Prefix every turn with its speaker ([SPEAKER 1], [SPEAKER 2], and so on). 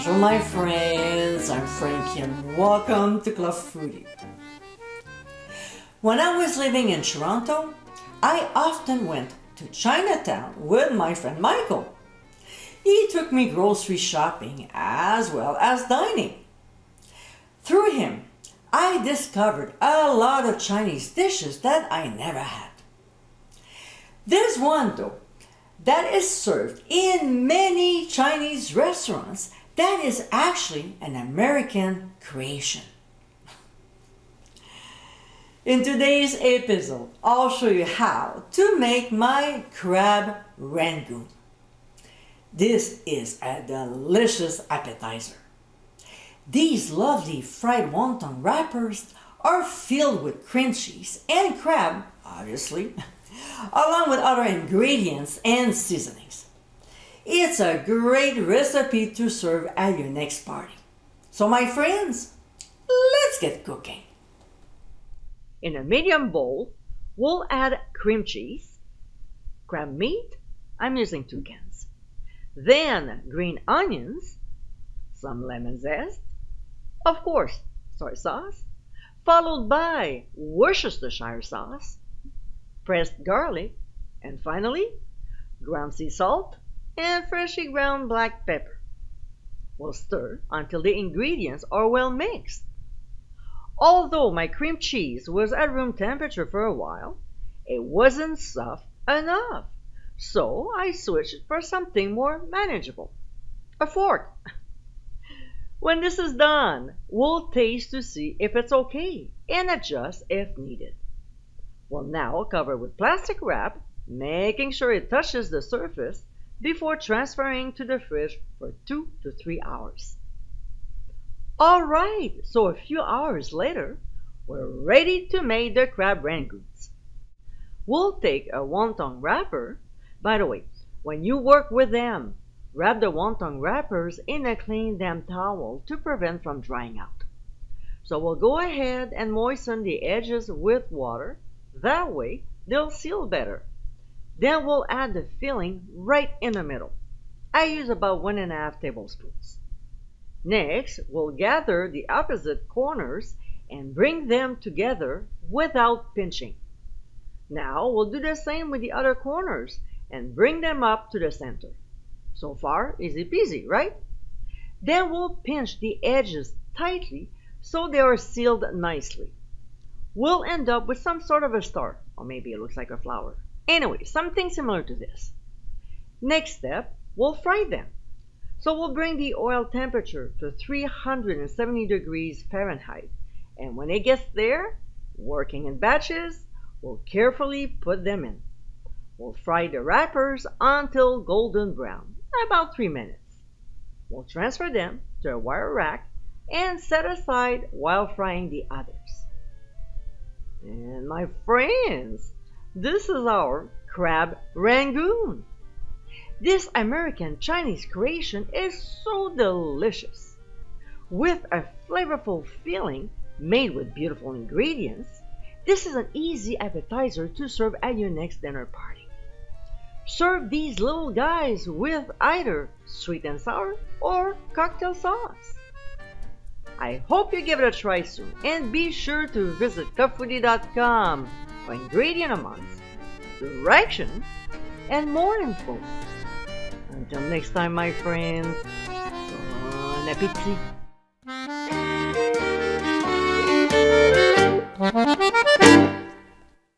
[SPEAKER 1] Bonjour my friends, I'm Frankie and welcome to Club Foodie. When I was living in Toronto, I often went to Chinatown with my friend Michael. He took me grocery shopping as well as dining. Through him, I discovered a lot of Chinese dishes that I never had. There's one though that is served in many Chinese restaurants that is actually an American creation. In today's episode, I'll show you how to make my Crab Rangoon. This is a delicious appetizer. These lovely fried wonton wrappers are filled with cream cheese and crab, obviously, along with other ingredients and seasonings. It's a great recipe to serve at your next party. So my friends, let's get cooking.
[SPEAKER 2] In a medium bowl, we'll add cream cheese, crab meat, I'm using 2 cans, then green onions, some lemon zest, of course, soy sauce, followed by Worcestershire sauce, pressed garlic, and finally, ground sea salt and freshly ground black pepper. We'll stir until the ingredients are well mixed. Although my cream cheese was at room temperature for a while, it wasn't soft enough, so I switched for something more manageable. A fork. When this is done, we'll taste to see if it's okay and adjust if needed. We'll now cover with plastic wrap, making sure it touches the surface before transferring to the fridge for 2 to 3 hours. Alright, so a few hours later, we're ready to make the crab rangoons. We'll take a wonton wrapper. By the way, when you work with them, wrap the wonton wrappers in a clean damp towel to prevent from drying out. So we'll go ahead and moisten the edges with water. That way, they'll seal better. Then we'll add the filling right in the middle. I use about 1.5 tablespoons. Next, we'll gather the opposite corners and bring them together without pinching. Now, we'll do the same with the other corners and bring them up to the center. So far, easy peasy, right? Then we'll pinch the edges tightly so they are sealed nicely. We'll end up with some sort of a star, or maybe it looks like a flower. Anyway, something similar to this. Next step, we'll fry them. So we'll bring the oil temperature to 370 degrees Fahrenheit. And when it gets there, working in batches, we'll carefully put them in. We'll fry the wrappers until golden brown, about 3 minutes. We'll transfer them to a wire rack and set aside while frying the others. And my friends, this is our Crab Rangoon. This American Chinese creation is so delicious. With a flavorful filling made with beautiful ingredients, this is an easy appetizer to serve at your next dinner party. Serve these little guys with either sweet and sour or cocktail sauce. I hope you give it a try soon, and be sure to visit clubfoodie.com for ingredient amounts, directions, and more info. Until next time, my friends, bon appétit!